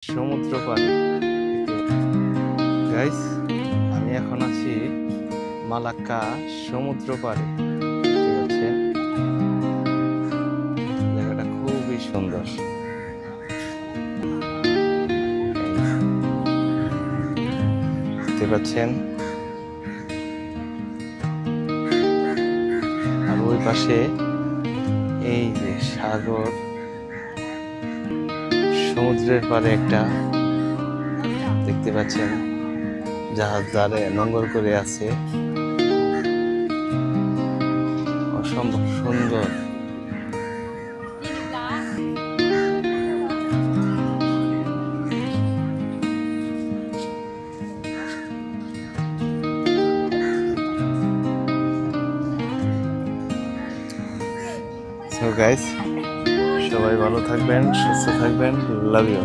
সমুদ্র পাড়ে। গাইস, আমি এখন আছি মালাক্কা সমুদ্র পাড়ে। দেখতে পাচ্ছেন জায়গাটা খুবই সুন্দর। দেখতে পাচ্ছেন, আর ওই পাশে এই যে সাগর, সমুদ্রের পাড়ে একটা দেখতে পাচ্ছেন জাহাজ দাঁড়ে নোঙর করে আছে। অসম্ভব সুন্দর। সো গাইস, সবাই ভালো থাকবেন, সুস্থ থাকবেন। Love you.